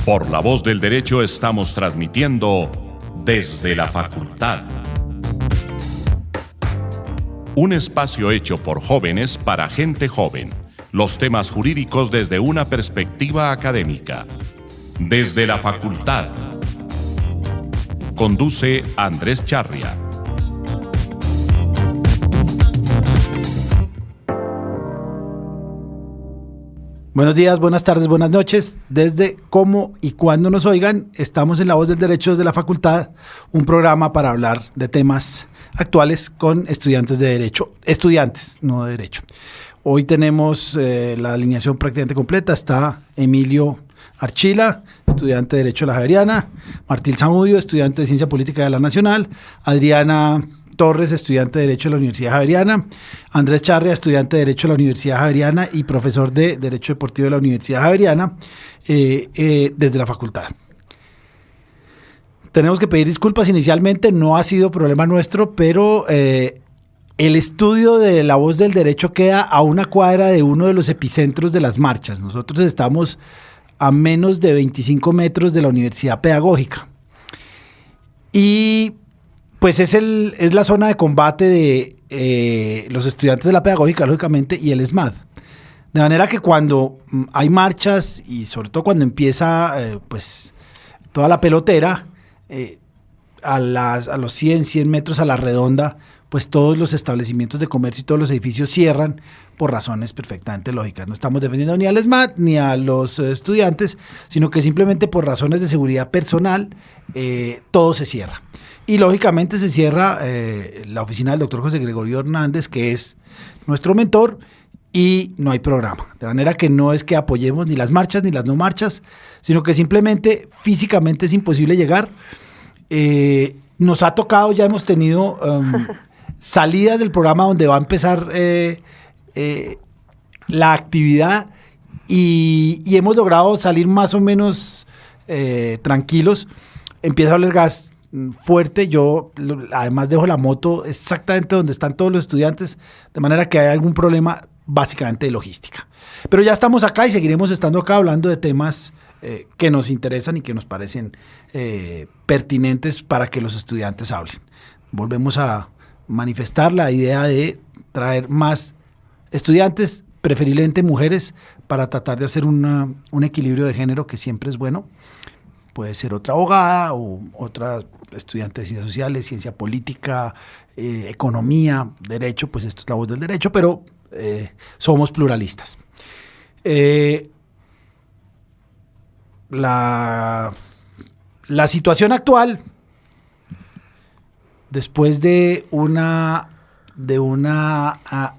Por la Voz del Derecho estamos transmitiendo desde la facultad. Un espacio hecho por jóvenes para gente joven. Los temas jurídicos desde una perspectiva académica. Desde la facultad. Conduce Andrés Charria. Buenos días, buenas tardes, buenas noches. Desde cómo y cuándo nos oigan, estamos en La Voz del Derecho desde la facultad, un programa para hablar de temas actuales con estudiantes de derecho, estudiantes, no de derecho. Hoy tenemos la alineación prácticamente completa. Está Emilio Archila, estudiante de Derecho de la Javeriana, Martín Zamudio, estudiante de Ciencia Política de la Nacional, Adriana Torres, estudiante de Derecho de la Universidad Javeriana, Andrés Charria, estudiante de Derecho de la Universidad Javeriana y profesor de Derecho Deportivo de la Universidad Javeriana, desde la facultad. Tenemos que pedir disculpas inicialmente, no ha sido problema nuestro, pero el estudio de La Voz del Derecho queda a una cuadra de uno de los epicentros de las marchas. Nosotros estamos a menos de 25 metros de la Universidad Pedagógica. Y pues es la zona de combate de los estudiantes de la Pedagógica, lógicamente, y el ESMAD. De manera que cuando hay marchas, y sobre todo cuando empieza pues toda la pelotera, a los 100 metros a la redonda, pues todos los establecimientos de comercio y todos los edificios cierran por razones perfectamente lógicas. No estamos defendiendo ni al ESMAD ni a los estudiantes, sino que simplemente por razones de seguridad personal, todo se cierra. Y lógicamente se cierra la oficina del doctor José Gregorio Hernández, que es nuestro mentor, y no hay programa. De manera que no es que apoyemos ni las marchas ni las no marchas, sino que simplemente físicamente es imposible llegar. Nos ha tocado, ya hemos tenido salidas del programa donde va a empezar la actividad y hemos logrado salir más o menos tranquilos. Empieza a oler gas fuerte, yo además dejo la moto exactamente donde están todos los estudiantes, de manera que hay algún problema básicamente de logística. Pero ya estamos acá y seguiremos estando acá hablando de temas que nos interesan y que nos parecen pertinentes para que los estudiantes hablen. Volvemos a manifestar la idea de traer más estudiantes, preferiblemente mujeres, para tratar de hacer un equilibrio de género que siempre es bueno. Puede ser otra abogada o otra estudiante de ciencias sociales, ciencia política, economía, derecho, pues esto es La Voz del Derecho, pero somos pluralistas. La situación actual, después de una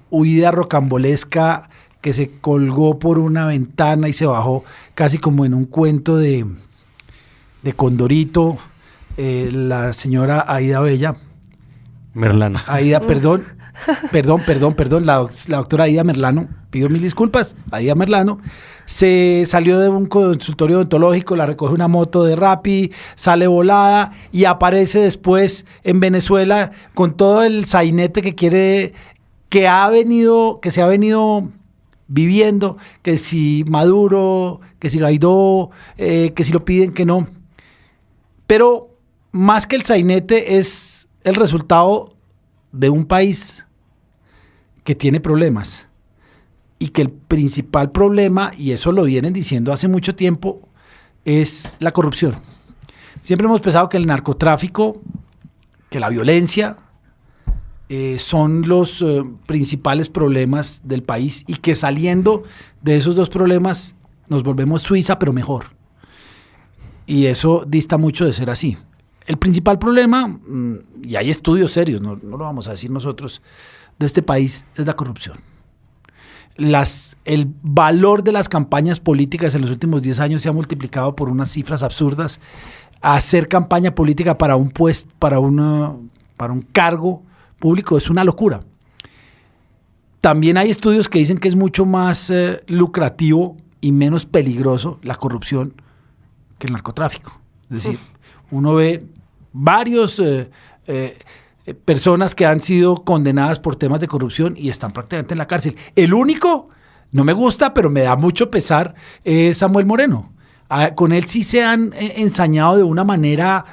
huida rocambolesca que se colgó por una ventana y se bajó casi como en un cuento de Condorito, la señora Aida Bella. Merlano. Aida, perdón, la doctora Aida Merlano, pido mil disculpas, Aida Merlano, se salió de un consultorio odontológico, la recoge una moto de Rappi, sale volada y aparece después en Venezuela con todo el sainete que se ha venido viviendo, que si Maduro, que si Guaidó, que si lo piden, que no. Pero más que el sainete es el resultado de un país que tiene problemas y que el principal problema, y eso lo vienen diciendo hace mucho tiempo, es la corrupción. Siempre hemos pensado que el narcotráfico, que la violencia son los principales problemas del país y que saliendo de esos dos problemas nos volvemos Suiza, pero mejor. Y eso dista mucho de ser así. El principal problema, y hay estudios serios, no lo vamos a decir nosotros, de este país es la corrupción. El valor de las campañas políticas en los últimos 10 años se ha multiplicado por unas cifras absurdas. Hacer campaña política para un puesto, para un cargo público es una locura. También hay estudios que dicen que es mucho más lucrativo y menos peligroso la corrupción que el narcotráfico. Es decir, uno ve varios personas que han sido condenadas por temas de corrupción y están prácticamente en la cárcel. El único, no me gusta, pero me da mucho pesar, es Samuel Moreno. con él sí se han ensañado de una manera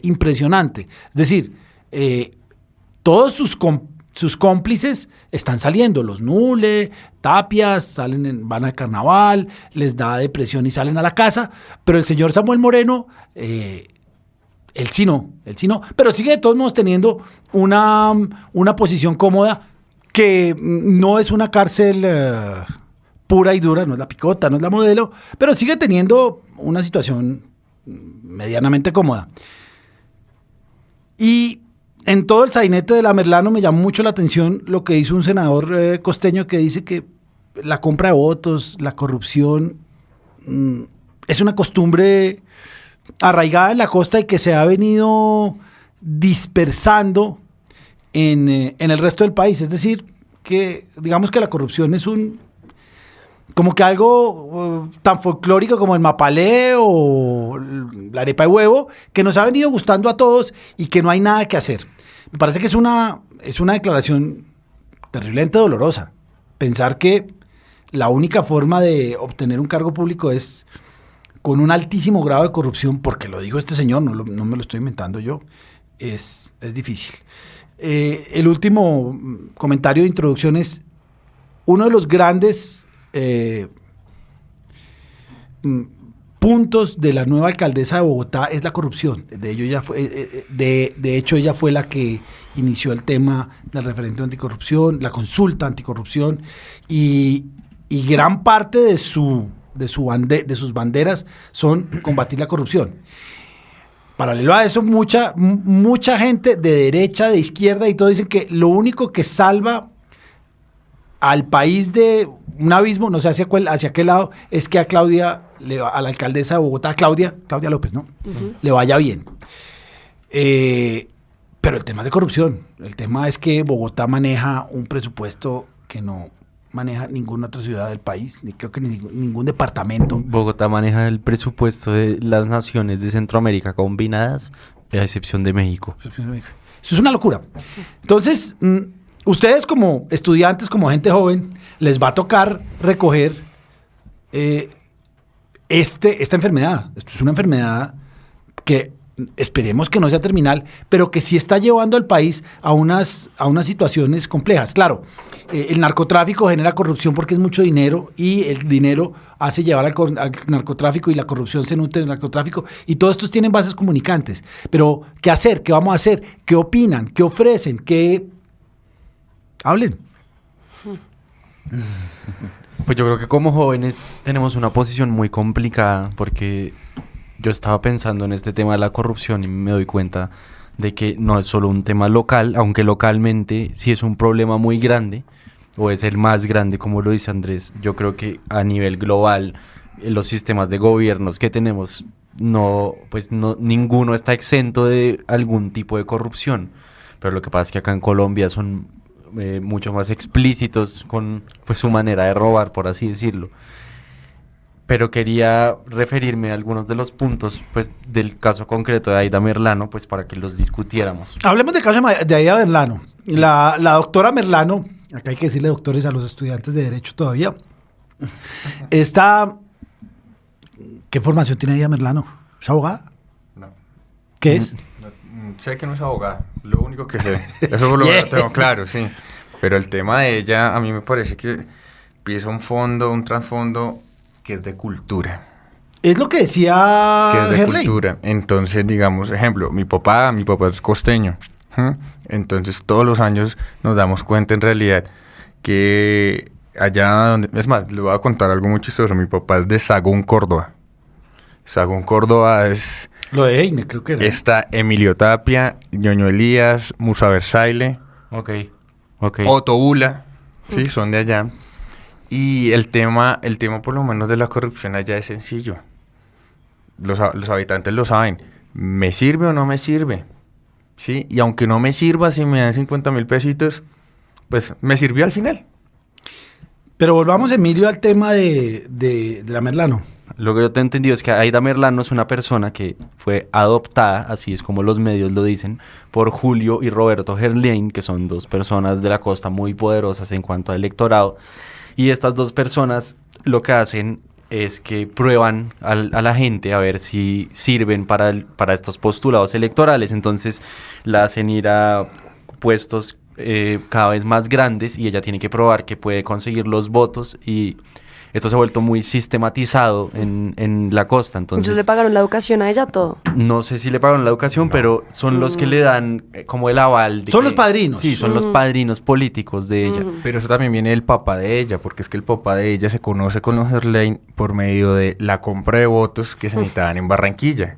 impresionante. Es decir, todos sus cómplices están saliendo, los Nule, Tapias, van al carnaval, les da depresión y salen a la casa, pero el señor Samuel Moreno, él sí no, pero sigue de todos modos teniendo una posición cómoda que no es una cárcel pura y dura, no es la Picota, no es la Modelo, pero sigue teniendo una situación medianamente cómoda. Y en todo el sainete de la Merlano me llamó mucho la atención lo que hizo un senador costeño que dice que la compra de votos, la corrupción, es una costumbre arraigada en la costa y que se ha venido dispersando en el resto del país. Es decir, que digamos que la corrupción es como que algo tan folclórico como el mapalé o la arepa de huevo, que nos ha venido gustando a todos y que no hay nada que hacer. Me parece que es una declaración terriblemente dolorosa. Pensar que la única forma de obtener un cargo público es con un altísimo grado de corrupción, porque lo dijo este señor, no me lo estoy inventando yo, es difícil. El último comentario de introducción es uno de los grandes puntos de la nueva alcaldesa de Bogotá es la corrupción. De hecho, ella fue la que inició el tema del referéndum anticorrupción, la consulta anticorrupción, y gran parte de sus banderas son combatir la corrupción. Paralelo a eso, mucha gente de derecha, de izquierda y todo dicen que lo único que salva al país de un abismo, no sé hacia qué lado, es que a la alcaldesa de Bogotá, Claudia López, ¿no? Uh-huh. Le vaya bien. Pero el tema es de corrupción. El tema es que Bogotá maneja un presupuesto que no maneja ninguna otra ciudad del país, ni creo que ningún departamento. Bogotá maneja el presupuesto de las naciones de Centroamérica combinadas, a excepción de México. Eso es una locura. Entonces, ustedes como estudiantes, como gente joven, les va a tocar recoger esta enfermedad. Esto es una enfermedad que esperemos que no sea terminal, pero que sí está llevando al país a unas situaciones complejas. Claro, el narcotráfico genera corrupción porque es mucho dinero y el dinero hace llevar al narcotráfico y la corrupción se nutre del narcotráfico y todos estos tienen bases comunicantes. Pero, ¿qué hacer? ¿Qué vamos a hacer? ¿Qué opinan? ¿Qué ofrecen? ¿Qué...? Hablen. Pues yo creo que como jóvenes tenemos una posición muy complicada porque yo estaba pensando en este tema de la corrupción y me doy cuenta de que no es solo un tema local, aunque localmente sí es un problema muy grande, o es el más grande, como lo dice Andrés. Yo creo que a nivel global, los sistemas de gobiernos que tenemos, ninguno está exento de algún tipo de corrupción. Pero lo que pasa es que acá en Colombia son mucho más explícitos con su manera de robar, por así decirlo. Pero quería referirme a algunos de los puntos del caso concreto de Aida Merlano, para que los discutiéramos. Hablemos del caso de Aida Merlano. La doctora Merlano, acá hay que decirle doctores a los estudiantes de Derecho todavía. ¿Qué formación tiene Aida Merlano? ¿Es abogada? No. ¿Qué es? Sé que no es abogada, lo único que sé. Eso lo tengo claro, sí. Pero el tema de ella, a mí me parece que empieza un trasfondo que es de cultura. Es lo que decía que es de Herley. Cultura. Entonces, digamos, ejemplo, mi papá es costeño. Entonces, todos los años nos damos cuenta en realidad que allá donde... Es más, le voy a contar algo muy chistoso. Mi papá es de Sagún, Córdoba. Sagún, Córdoba es... Lo de Eine, creo que era. Está Emilio Tapia, Ñoño Elías, Musa Versailles, Otto Bula, sí, son de allá. Y el tema por lo menos de la corrupción allá es sencillo. Los habitantes lo saben. ¿Me sirve o no me sirve? ¿Sí? Y aunque no me sirva, si me dan 50,000 pesitos, pues me sirvió al final. Pero volvamos, Emilio, al tema de la Merlano. Lo que yo te he entendido es que Aida Merlano es una persona que fue adoptada, así es como los medios lo dicen, por Julio y Roberto Gerlain, que son dos personas de la costa muy poderosas en cuanto a electorado. Y estas dos personas lo que hacen es que prueban a la gente a ver si sirven para estos postulados electorales. Entonces la hacen ir a puestos cada vez más grandes y ella tiene que probar que puede conseguir los votos, y esto se ha vuelto muy sistematizado en la costa. Entonces le pagaron la educación a ella, todo. No sé si le pagaron la educación, pero son los que le dan como el aval. Son los padrinos. Sí, son los padrinos políticos de ella. Pero eso también viene del papá de ella, porque es que el papá de ella se conoce con los Herlain por medio de la compra de votos que se necesitaban en Barranquilla.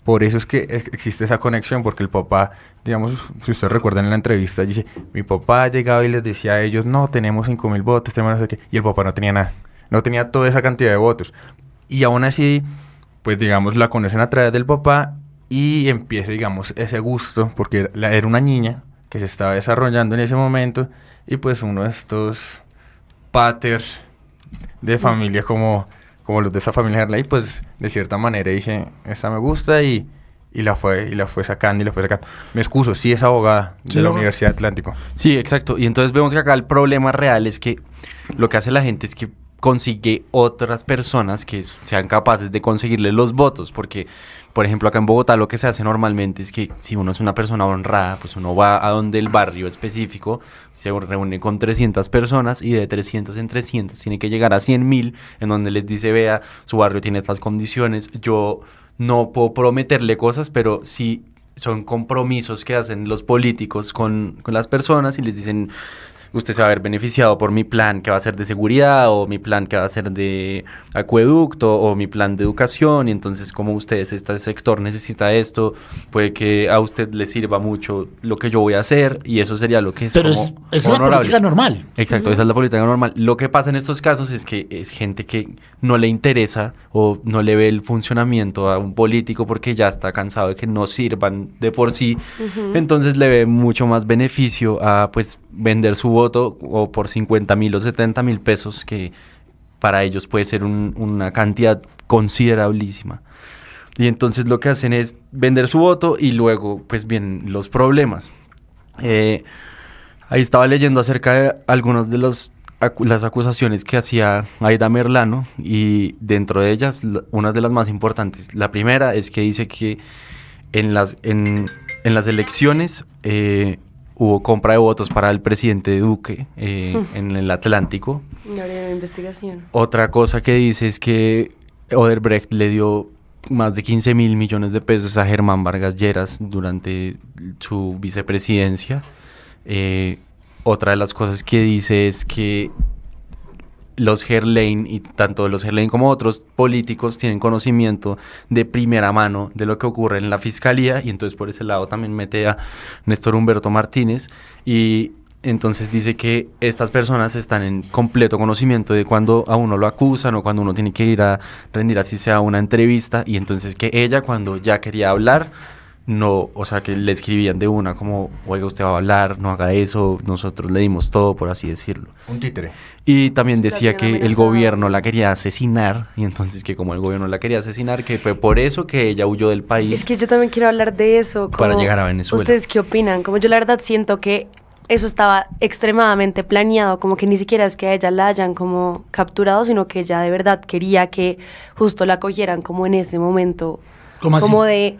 Por eso es que existe esa conexión, porque el papá, digamos, si ustedes recuerdan en la entrevista, dice, mi papá llegaba y les decía a ellos, no, tenemos 5.000 votos, tenemos no sé qué, y el papá no tenía nada. No tenía toda esa cantidad de votos. Y aún así, pues digamos, la conocen a través del papá y empieza, digamos, ese gusto, porque era una niña que se estaba desarrollando en ese momento, y pues uno de estos paters de familia como los de esta familia Herlay, pues de cierta manera dice, esta me gusta, y la fue sacando. Me excuso, sí es abogada de la Universidad Atlántico. Sí, exacto. Y entonces vemos que acá el problema real es que lo que hace la gente es que consigue otras personas que sean capaces de conseguirle los votos, porque, por ejemplo, acá en Bogotá lo que se hace normalmente es que si uno es una persona honrada, pues uno va a donde el barrio específico, se reúne con 300 personas y de 300 en 300 tiene que llegar a 100.000, en donde les dice, vea, su barrio tiene estas condiciones, yo no puedo prometerle cosas, pero sí son compromisos que hacen los políticos con las personas y les dicen, usted se va a ver beneficiado por mi plan que va a ser de seguridad, o mi plan que va a ser de acueducto, o mi plan de educación, y entonces como ustedes, este sector necesita esto, puede que a usted le sirva mucho lo que yo voy a hacer, y eso sería lo que es pero como esa es la honorable. política normal. Exacto, esa es la política normal. Lo que pasa en estos casos es que es gente que no le interesa o no le ve el funcionamiento a un político porque ya está cansado de que no sirvan de por sí, entonces le ve mucho más beneficio a pues vender su voto o por 50.000 o 70.000 pesos, que para ellos puede ser una cantidad considerabilísima. Y entonces lo que hacen es vender su voto y luego pues vienen los problemas. Ahí estaba leyendo acerca de algunas de las acusaciones que hacía Aida Merlano, y dentro de ellas una de las más importantes. La primera es que dice que en las elecciones hubo compra de votos para el presidente Duque en el Atlántico. No habría investigación. Otra cosa que dice es que Odebrecht le dio más de 15.000 millones de pesos a Germán Vargas Lleras durante su vicepresidencia. Otra de las cosas que dice es que los Herlain, y tanto los Herlain como otros políticos, tienen conocimiento de primera mano de lo que ocurre en la fiscalía, y entonces por ese lado también mete a Néstor Humberto Martínez, y entonces dice que estas personas están en completo conocimiento de cuando a uno lo acusan o cuando uno tiene que ir a rendir así sea una entrevista, y entonces que ella cuando ya quería hablar, no, o sea, que le escribían de una como, oiga, usted va a hablar, no haga eso, nosotros le dimos todo, por así decirlo. Un títere. Y también decía que el gobierno la quería asesinar, y entonces que como el gobierno la quería asesinar, que fue por eso que ella huyó del país. Es que yo también quiero hablar de eso. Para llegar a Venezuela. ¿Ustedes qué opinan? Como yo la verdad siento que eso estaba extremadamente planeado, como que ni siquiera es que a ella la hayan como capturado, sino que ella de verdad quería que justo la cogieran como en ese momento. ¿Cómo así? Como de...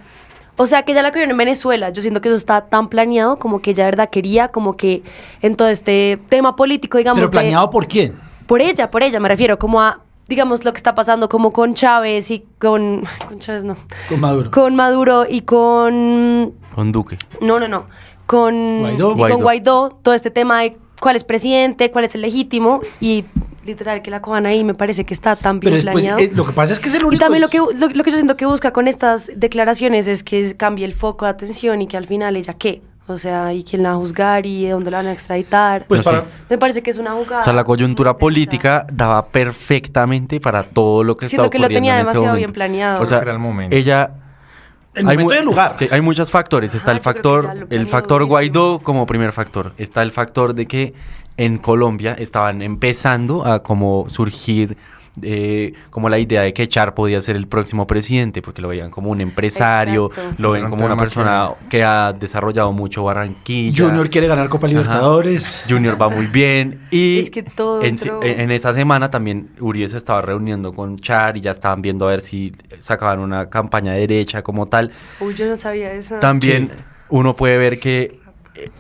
O sea, que ella la cogieron en Venezuela. Yo siento que eso está tan planeado, como que ella de verdad quería, como que en todo este tema político, digamos... ¿Pero planeado por quién? Por ella, me refiero, como a, digamos, lo que está pasando como con Chávez y con Chávez no. Con Maduro. Con Maduro y con... Con Duque. No. Con Guaidó. Y con Guaidó, todo este tema de cuál es presidente, cuál es el legítimo, y literal que la cojan ahí me parece que está tan bien Pero planeado. lo que pasa es que es el único... Y también lo que yo siento que busca con estas declaraciones es que cambie el foco de atención y que al final ella ¿qué? O sea, ¿y quién la va a juzgar y de dónde la van a extraditar? Pues No, para... sí. Me parece que es una jugada. O sea, la coyuntura política daba perfectamente para todo lo que Siento estaba que lo ocurriendo tenía en este demasiado momento. bien planeado. O sea, Era el momento. ella... El momento y el lugar. Sí, hay muchos factores. Está Ajá, el yo creo que ya factor, lo el planeó factor durísimo. Guaidó como primer factor. Está el factor de que en Colombia estaban empezando a como surgir como la idea de que Char podía ser el próximo presidente, porque lo veían como un empresario, Exacto. lo ven como una persona que ha desarrollado mucho Barranquilla. Junior quiere ganar Copa Libertadores. Junior va muy bien. Y Es que todo entró. en esa semana también Uribe se estaba reuniendo con Char y ya estaban viendo a ver si sacaban una campaña de derecha como tal. Uy, yo no sabía eso. También uno puede ver que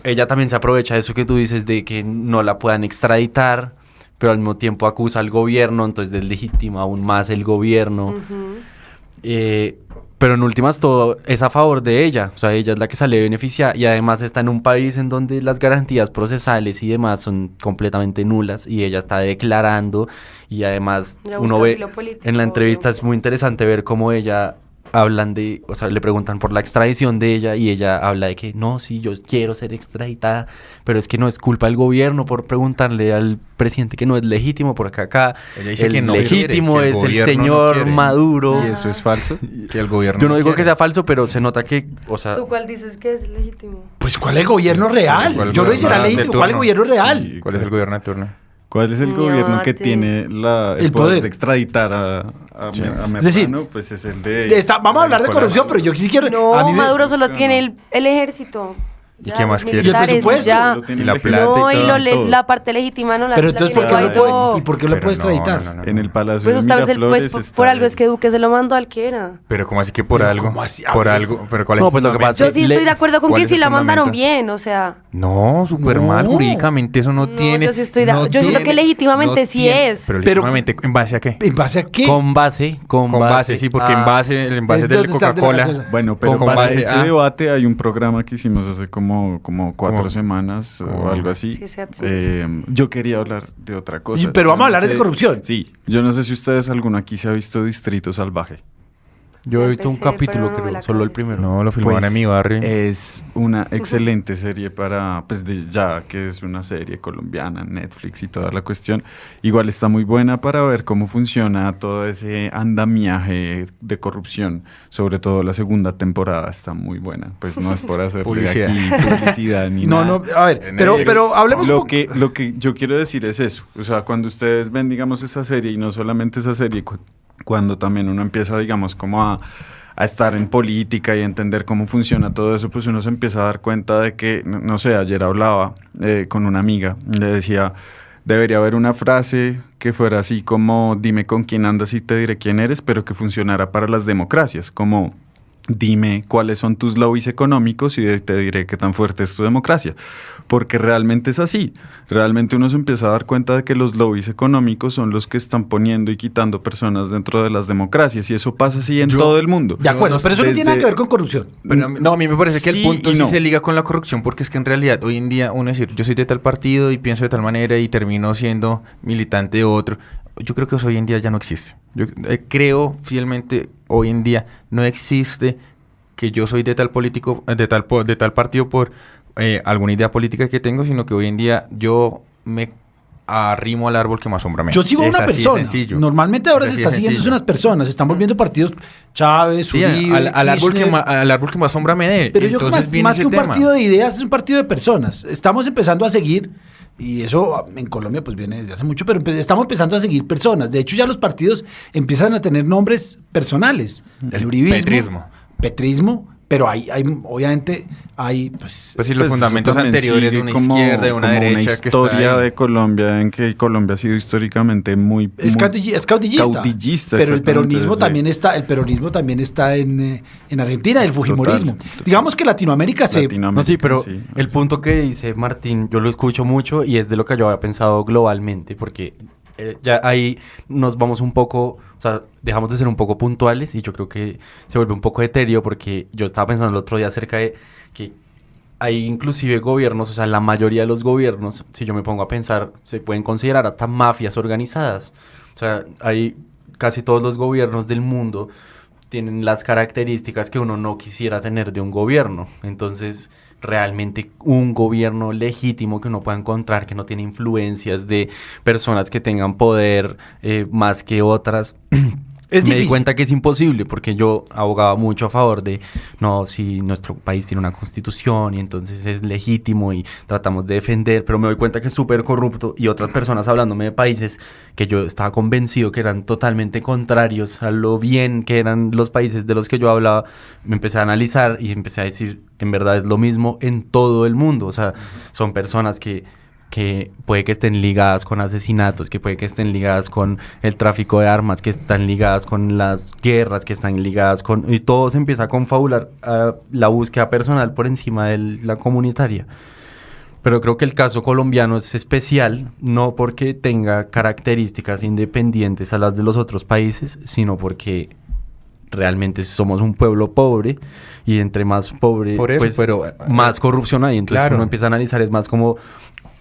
ella también se aprovecha de eso que tú dices de que no la puedan extraditar, pero al mismo tiempo acusa al gobierno, entonces deslegitima aún más el gobierno. Pero en últimas todo es a favor de ella, o sea, ella es la que sale beneficiada y además está en un país en donde las garantías procesales y demás son completamente nulas y ella está declarando y además Ya uno busca ve asilo político, en la entrevista es muy interesante ver cómo ella hablan de, o sea, le preguntan por la extradición de ella y ella habla de que no, sí, yo quiero ser extraditada, pero es que no es culpa del gobierno por preguntarle al presidente que no es legítimo, porque acá Ella dice el que no legítimo quiere, que el es el gobierno no señor quiere. Maduro. ¿Y eso es falso? Que el gobierno Yo no digo que quiere. sea falso, pero se nota que, o sea, ¿Tú cuál dices que es legítimo? Pues ¿cuál es el gobierno real? ¿Cuál Yo no gobierno será de legítimo. ¿Cuál es el turno? gobierno real? Sí, ¿Cuál es el gobierno de turno? ¿Cuál es el Ñate. gobierno que tiene el El poder poder. de extraditar a Sí. Medrano? Es decir, pues es el de... Vamos a hablar de Nicolás. corrupción, pero yo sí quiero... a No, mí me- Maduro solo no. tiene el ejército. ¿Y Ya, qué más los quiere? Y el militares, presupuesto, ya. solo tiene Y la el plata ejército No, y todo. la parte legítima no la Pero la entonces, tiene ¿por qué lo Guaidó. puede, ¿y por qué lo Pero puede extraditar? no. En el Palacio Pues, de esta vez Miraflores por está algo es que Duque se lo mandó al que era. Pero ¿cómo así que por Pero algo? ¿cómo así? A Por ver. algo. Pero ¿cuál es No, el pues lo que fundamento? pasa Yo sí Le- estoy de acuerdo con ¿Cuál que es sí el la mandaron fundamento? bien, o sea. No, súper mal No. jurídicamente, eso no No, tiene. yo sí estoy de- no yo siento que tiene- legítimamente sí tiene. es. Pero Pero- legítimamente, ¿en base a qué? ¿En base a qué? con base, Con base, sí, porque a- el envase Es del donde está el de la Coca-Cola. gaseosa. Bueno, pero Con para base ese a- debate hay un programa que hicimos hace como 4 ¿Cómo? semanas o algo así. Sí, sí. Yo quería hablar de otra cosa. Y- pero Yo vamos a no hablar de sé- corrupción. Sí. Yo no sé si ustedes alguno aquí se ha visto Distrito Salvaje. Yo he visto un Empecé, capítulo, pero no me creo, la solo el acabé, sí. primero. No, lo filmaban en mi barrio. Es una excelente serie para, pues ya que es una serie colombiana, Netflix y toda la cuestión. Igual está muy buena para ver cómo funciona todo ese andamiaje de corrupción. Sobre todo la segunda temporada está muy buena. Pues no es por hacerle Publicidad. aquí publicidad ni No, nada. no, a ver, En pero el- hablemos un lo poco- que yo quiero decir es eso. O sea, cuando ustedes ven, digamos, esa serie, y no solamente esa serie, cuando también uno empieza, digamos, como a estar en política y a entender cómo funciona todo eso, pues uno se empieza a dar cuenta de que, no sé, ayer hablaba con una amiga, le decía, debería haber una frase que fuera así como, dime con quién andas y te diré quién eres, pero que funcionara para las democracias, como... Dime cuáles son tus lobbies económicos y te diré qué tan fuerte es tu democracia. Porque realmente es así. Realmente uno se empieza a dar cuenta de que los lobbies económicos son los que están poniendo y quitando personas dentro de las democracias. Y eso pasa así en todo el mundo. De acuerdo, pero eso no tiene nada que ver con corrupción. Pero no, a mí me parece que Sí el punto y sí no. se liga con la corrupción, porque es que en realidad hoy en día uno decir, yo soy de tal partido y pienso de tal manera y termino siendo militante de otro. Yo creo que eso hoy en día ya no existe. Yo creo fielmente hoy en día no existe que yo soy de tal político, de tal partido por alguna idea política que tengo, sino que hoy en día yo me arrimo al árbol que más sombra me da. Yo sigo a Es una así de persona. sencillo. Normalmente ahora Es se así está de siguiendo sencillo. unas personas. Se están volviendo partidos Chávez, Sí, Uribe, al árbol que Kirchner. al árbol que más sombra me dé. Pero yo Entonces más, viene más ese que un tema. partido de ideas, es un partido de personas. Estamos empezando a seguir, y eso en Colombia pues viene desde hace mucho, pero estamos empezando a seguir personas. De hecho ya los partidos empiezan a tener nombres personales. El uribismo. Petrismo. Pero obviamente hay pues Pues sí, los Pues eso fundamentos también anteriores de sigue una como- izquierda, de una como derecha una que está historia ahí. de Colombia en que Colombia ha sido históricamente muy es caudillista. caudillista, Pero el exactamente, peronismo desde- también está en Argentina, el fujimorismo. Total. Digamos que Latinoamérica se No, sí, pero sí. el punto que dice Martín, yo lo escucho mucho y es de lo que yo había pensado globalmente, porque ya ahí nos vamos un poco, o sea, dejamos de ser un poco puntuales y yo creo que se vuelve un poco etéreo, porque yo estaba pensando el otro día acerca de que hay inclusive gobiernos, o sea, la mayoría de los gobiernos, si yo me pongo a pensar, se pueden considerar hasta mafias organizadas. O sea, hay casi todos los gobiernos del mundo tienen las características que uno no quisiera tener de un gobierno. Entonces, realmente un gobierno legítimo que uno pueda encontrar, que no tiene influencias de personas que tengan poder más que otras, Es me di difícil. cuenta que es imposible, porque yo abogaba mucho a favor de, no, si nuestro país tiene una constitución y entonces es legítimo y tratamos de defender, pero me doy cuenta que es súper corrupto, y otras personas hablándome de países que yo estaba convencido que eran totalmente contrarios a lo bien que eran los países de los que yo hablaba, me empecé a analizar y empecé a decir, en verdad es lo mismo en todo el mundo. O sea, son personas que puede que estén ligadas con asesinatos, que puede que estén ligadas con el tráfico de armas, que están ligadas con las guerras, que están ligadas con... Y todo se empieza a confabular a la búsqueda personal por encima de la comunitaria. Pero creo que el caso colombiano es especial, no porque tenga características independientes a las de los otros países, sino porque realmente somos un pueblo pobre, y entre más pobre, Por eso, pues pero, más corrupción hay. Entonces claro. uno empieza a analizar, es más como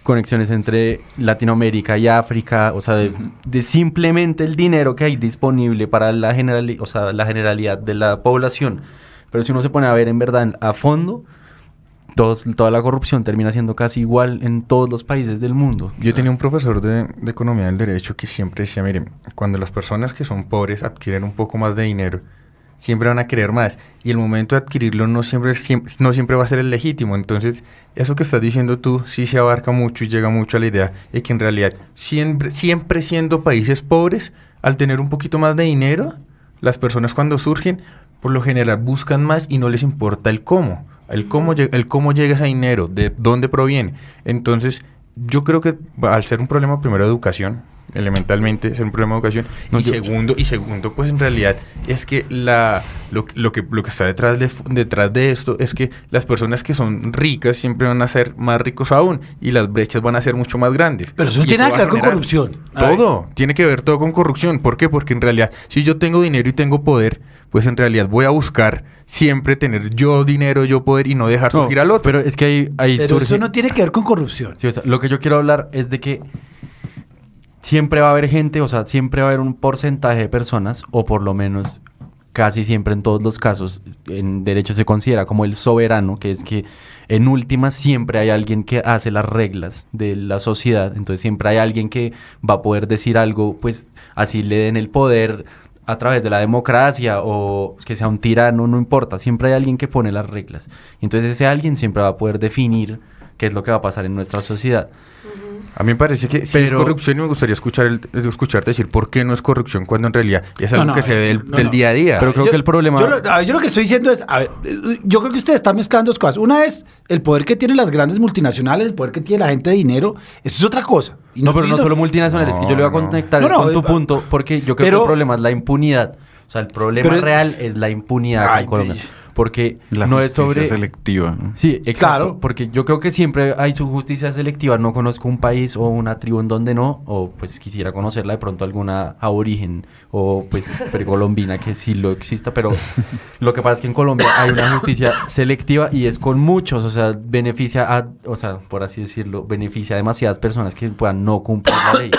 conexiones entre Latinoamérica y África, o sea, de simplemente el dinero que hay disponible para la generalidad de la población. Pero si uno se pone a ver en verdad a fondo, toda la corrupción termina siendo casi igual en todos los países del mundo. Yo tenía un profesor de economía del derecho que siempre decía, miren, cuando las personas que son pobres adquieren un poco más de dinero, siempre van a querer más, y el momento de adquirirlo no siempre va a ser el legítimo. Entonces, eso que estás diciendo tú sí se abarca mucho y llega mucho a la idea de que en realidad siempre siendo países pobres, al tener un poquito más de dinero, las personas cuando surgen, por lo general buscan más y no les importa el cómo llega ese dinero, de dónde proviene. Entonces, yo creo que al ser un problema primero de educación, elementalmente es un problema de educación, y segundo, pues en realidad es que lo que está detrás de esto es que las personas que son ricas siempre van a ser más ricos aún, y las brechas van a ser mucho más grandes. Pero eso no Y tiene nada va que a ver con generar corrupción. todo, tiene que ver todo con corrupción. ¿Por qué? Porque en realidad, si yo tengo dinero y tengo poder, pues en realidad voy a buscar siempre tener yo dinero, yo poder, y no dejar surgir al otro. Pero es que ahí Pero surge... eso no tiene que ver con corrupción. Sí, o sea, lo que yo quiero hablar es de que siempre va a haber gente, o sea, siempre va a haber un porcentaje de personas, o por lo menos casi siempre en todos los casos, en derecho se considera como el soberano, que es que en última siempre hay alguien que hace las reglas de la sociedad. Entonces siempre hay alguien que va a poder decir algo, pues así le den el poder a través de la democracia o que sea un tirano, no importa, siempre hay alguien que pone las reglas. Y entonces ese alguien siempre va a poder definir qué es lo que va a pasar en nuestra sociedad. A mí me parece que sí es corrupción, y me gustaría escucharte decir por qué no es corrupción, cuando en realidad es algo que se ve del día a día. Pero creo que el problema... Yo lo que estoy diciendo es, a ver, yo creo que ustedes están mezclando dos cosas. Una es el poder que tienen las grandes multinacionales, el poder que tiene la gente de dinero. Eso es otra cosa. Y No, pero no solo multinacionales, que yo le voy a conectar con tu punto, porque yo creo que el problema es la impunidad. O sea, el problema real es la impunidad en Colombia. Porque la no es sobre... selectiva, ¿no? Sí, exacto. Claro. Porque yo creo que siempre hay su justicia selectiva. No conozco un país o una tribu en donde no, o pues quisiera conocerla de pronto alguna aborigen o pues precolombina que sí lo exista, pero lo que pasa es que en Colombia hay una justicia selectiva y es con muchos, o sea, por así decirlo, beneficia a demasiadas personas que puedan no cumplir la ley.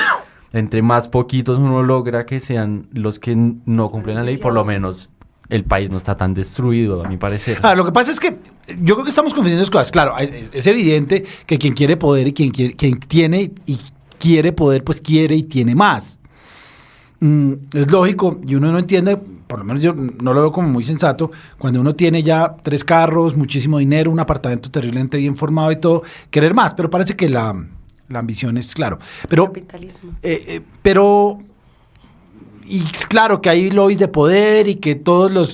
Entre más poquitos uno logra que sean los que no cumplen la ley, por lo menos el país no está tan destruido, a mi parecer. Lo que pasa es que yo creo que estamos confundiendo las cosas. Claro, es evidente que quien quiere poder y quien tiene y quiere poder, pues quiere y tiene más. Es lógico, y uno no entiende, por lo menos yo no lo veo como muy sensato, cuando uno tiene ya 3 carros, muchísimo dinero, un apartamento terriblemente bien formado y todo, querer más, pero parece que la ambición es claro. Pero, Capitalismo. Y claro que hay lobbies de poder y que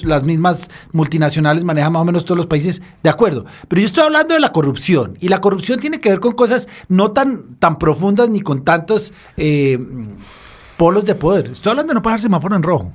las mismas multinacionales manejan más o menos todos los países, de acuerdo. Pero yo estoy hablando de la corrupción, y la corrupción tiene que ver con cosas no tan profundas ni con tantos polos de poder. Estoy hablando de no pasar semáforo en rojo.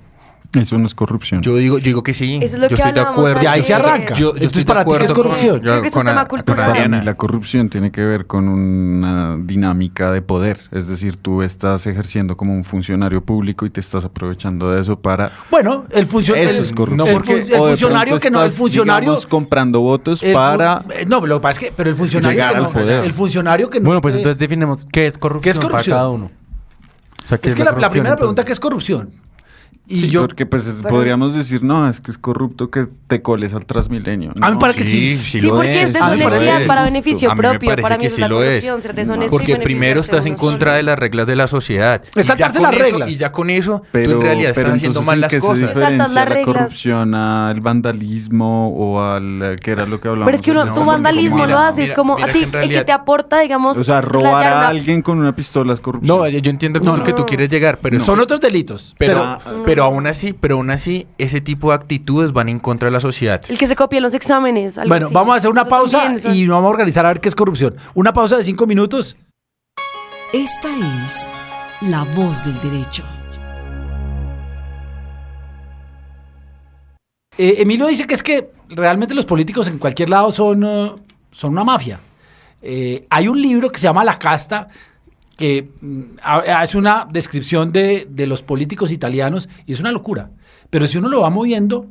Eso no es corrupción. Yo digo que sí. Eso es lo yo que estoy de hablábamos acuerdo. Y ahí se arranca. Yo Entonces, estoy de ¿para ti qué es acuerdo corrupción? Creo que es un tema cultural. Para Adriana. mí la corrupción tiene que ver con una dinámica de poder. Es decir, tú estás ejerciendo como un funcionario público y te estás aprovechando de eso para... Bueno, el funcionario... Eso es corrupción. No, porque el O de funcionario pronto que no... El estás, funcionario... digamos, comprando votos para... No, lo que pasa es que... Pero el funcionario llegar que al no... poder. El funcionario que no... Bueno, pues entonces definimos qué es corrupción, ¿Qué es corrupción? para cada uno. O sea, ¿qué Es que la corrupción, primera pregunta, entonces? ¿qué es corrupción? Y sí, yo, porque pues podríamos decir, no, es que es corrupto que te coles al Transmilenio. a mí me No, parece que sí. Sí, lo porque es A mí me deshonestidad parece. para beneficio A mí me propio. parece Para mí que eso sí es la lo es. corrupción, ser deshonesto y Porque primero beneficiarse estás a en uno contra solo. de las reglas de la sociedad. Es saltarse las reglas. Y ya con eso, Pero, tú en realidad pero estás haciendo entonces, mal ¿en las qué se cosas. Saltas diferencia las la reglas. corrupción al vandalismo o al que era lo que hablábamos? Pero es que uno, ayer? tu porque vandalismo mira, lo haces mira, como mira a que ti, en el que realidad- te aporta, digamos. O sea, robar rayar a una- alguien con una pistola es corrupción. No, yo entiendo el punto que tú quieres llegar, pero Son otros delitos. pero aún así, ese tipo de actitudes van en contra de la sociedad. El que se copia en los exámenes. algo Bueno, así. vamos a hacer una Eso pausa también son- y nos vamos a organizar a ver qué es corrupción. Una pausa de 5 minutos. Esta es La Voz del Derecho. Emilio dice que es que realmente los políticos en cualquier lado son una mafia. Hay un libro que se llama La Casta, que hace una descripción de los políticos italianos y es una locura. Pero si uno lo va moviendo,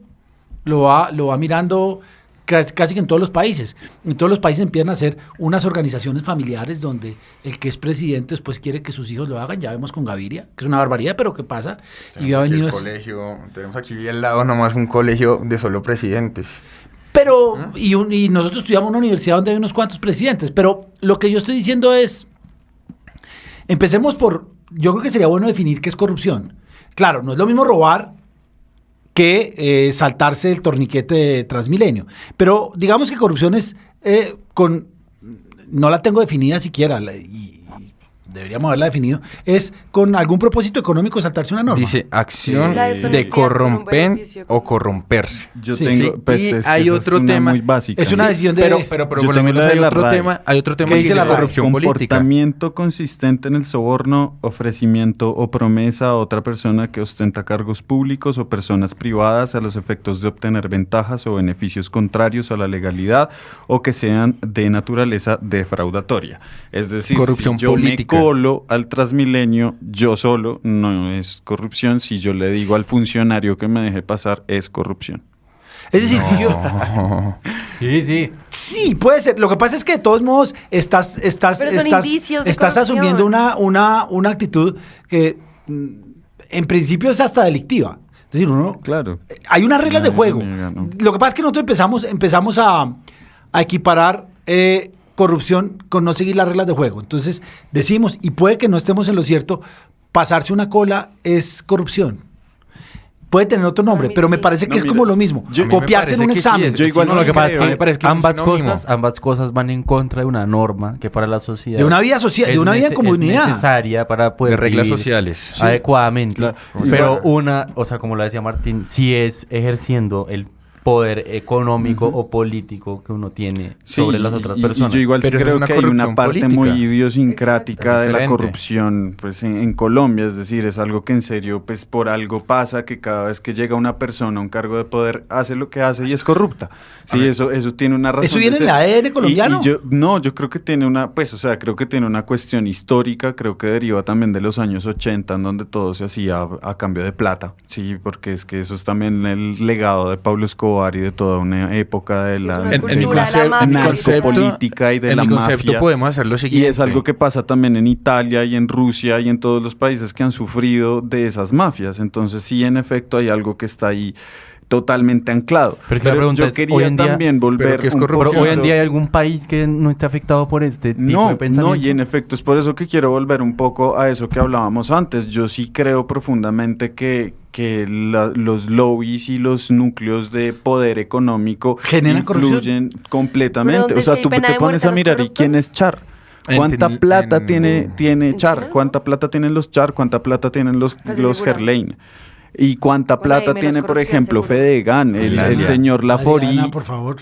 lo va mirando casi que en todos los países. En todos los países empiezan a hacer unas organizaciones familiares donde el que es presidente después quiere que sus hijos lo hagan. Ya vemos con Gaviria, que es una barbaridad, pero ¿qué pasa? Y ha venido... Tenemos aquí al lado nomás un colegio de solo presidentes. Pero, y nosotros estudiamos en una universidad donde hay unos cuantos presidentes, pero lo que yo estoy diciendo es, empecemos yo creo que sería bueno definir qué es corrupción. Claro, no es lo mismo robar que saltarse el torniquete de Transmilenio, pero digamos que corrupción es no la tengo definida siquiera, y deberíamos haberla definido, es con algún propósito económico saltarse una norma. Dice acción La de deshonestidad con un corromper beneficio. o corromperse. Yo Sí. tengo, Sí, pues y es que hay esa otro es una tema. muy básica. Es una Sí. decisión de... Pero Yo por lo tengo menos la de hay la otro RAE. tema, ¿Qué que dice la RAE? corrupción política. Comportamiento consistente en el soborno, ofrecimiento o promesa a otra persona que ostenta cargos públicos o personas privadas a los efectos de obtener ventajas o beneficios contrarios a la legalidad o que sean de naturaleza defraudatoria. Es decir, Corrupción si yo política. me colo al Transmilenio, yo solo, no es corrupción. Si yo le digo al funcionario que me deje pasar, es corrupción. Es decir, si yo... Sí. Sí, puede ser. Lo que pasa es que de todos modos estás Pero son indicios de estás corrupción. asumiendo una actitud que en principio es hasta delictiva. Es decir, Claro. hay unas reglas de Nadie juego. lo niega, ¿no? Lo que pasa es que nosotros empezamos a equiparar corrupción con no seguir las reglas de juego. Entonces decimos, y puede que no estemos en lo cierto, pasarse una cola es corrupción. Puede tener otro nombre, mí pero me sí. parece que No, es mira, como lo mismo. a mí me Copiarse en parece un que sí, examen. Yo igual No, sí lo que pasa creo. es me parece que que es un ambas cosas van en contra de una norma que para la sociedad De una vida social, es de una vida en comunidad. es necesaria para poder De reglas vivir sociales. Sí. adecuadamente. Claro. Pero Igual. o sea, como lo decía Martín, sí es ejerciendo el poder económico o político que uno tiene Sí, sobre las otras y personas. yo igual sí Pero eso es creo una que hay una corrupción parte política. muy idiosincrática Exacto. de la Diferente. corrupción pues en Colombia, es decir, es algo que en serio pues por algo pasa que cada vez que llega una persona a un cargo de poder hace lo que hace y es corrupta. Sí, eso tiene una razón. ¿Eso de viene en ser. el ADN colombiano? Yo creo que tiene creo que tiene una cuestión histórica, creo que deriva también de los años 80 en donde todo se hacía a cambio de plata, sí, porque es que eso es también el legado de Pablo Escobar y de toda una época de la una En mi cultura de la mafia. narcopolítica y de en la mi concepto mafia. podemos hacer lo Y siguiente. es algo que pasa también en Italia y en Rusia y en todos los países que han sufrido de esas mafias. Entonces sí, en efecto, hay algo que está ahí totalmente anclado. Pero es que la pregunta yo es, quería hoy en día- también ¿pero volver qué es un corrupción? Pero hoy en poquito- día hay algún país que no esté afectado por este tipo de pensamiento. No, y en efecto es por eso que quiero volver un poco a eso que hablábamos antes. Yo sí creo profundamente que los lobbies y los núcleos de poder económico ¿Generan influyen Pero completamente. ¿dónde O sea, está tú y pena te de pones muerte a a los mirar y corruptos? quién es Char. ¿Cuánta En- plata en- tiene ¿En Char? China? ¿Cuánta plata tienen los Char? ¿Cuánta plata tienen los segura. Gerlain? ¿Y cuánta Bueno, hay plata menos tiene, por corrupción, ejemplo, seguro. Fedegan, el Finlandia. señor Laforí? Adriana, por favor,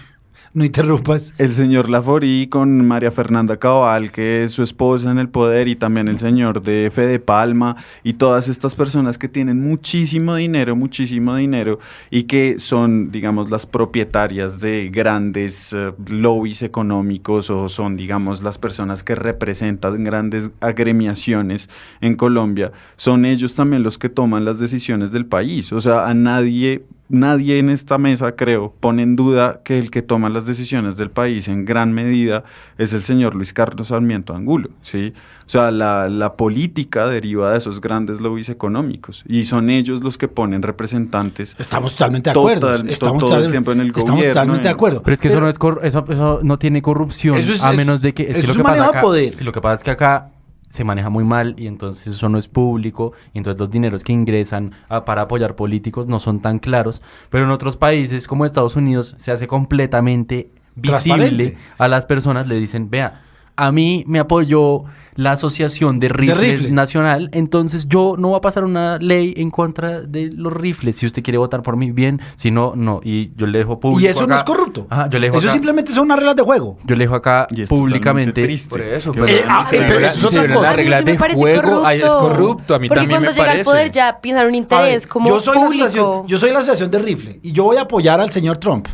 no interrumpas. El señor Laforí con María Fernanda Cabal, que es su esposa en el poder, y también el señor de Fede Palma, y todas estas personas que tienen muchísimo dinero, y que son, digamos, las propietarias de grandes lobbies económicos, o son, digamos, las personas que representan grandes agremiaciones en Colombia, son ellos también los que toman las decisiones del país. O sea, a nadie nadie en esta mesa, creo, pone en duda que el que toma las decisiones del país en gran medida es el señor Luis Carlos Sarmiento Angulo, ¿sí? O sea, la política deriva de esos grandes lobbies económicos y son ellos los que ponen representantes. Estamos totalmente de acuerdo. Estamos todo el tiempo en el gobierno. Estamos totalmente de acuerdo. Pero es que eso no tiene corrupción, a menos de que... Es que lo que pasa acá, poder. Lo que pasa es que acá se maneja muy mal y entonces eso no es público y entonces los dineros que ingresan para apoyar políticos no son tan claros, pero en otros países como Estados Unidos se hace completamente visible a las personas, le dicen, vea, a mí me apoyó la Asociación de Rifles Nacional, entonces yo no voy a pasar una ley en contra de los rifles. Si usted quiere votar por mí, bien. Si no, no. Y yo le dejo público. Y eso acá. No es corrupto. Ajá, yo le dejo eso acá, simplemente son unas reglas de juego. Yo le dejo acá públicamente. Triste. Por eso. Pero es otra cosa. Las reglas de juego es corrupto. A mí porque también me parece. Porque cuando llega al poder ya piensan un interés como público. Yo soy la asociación de rifle y yo voy a apoyar al señor Trump.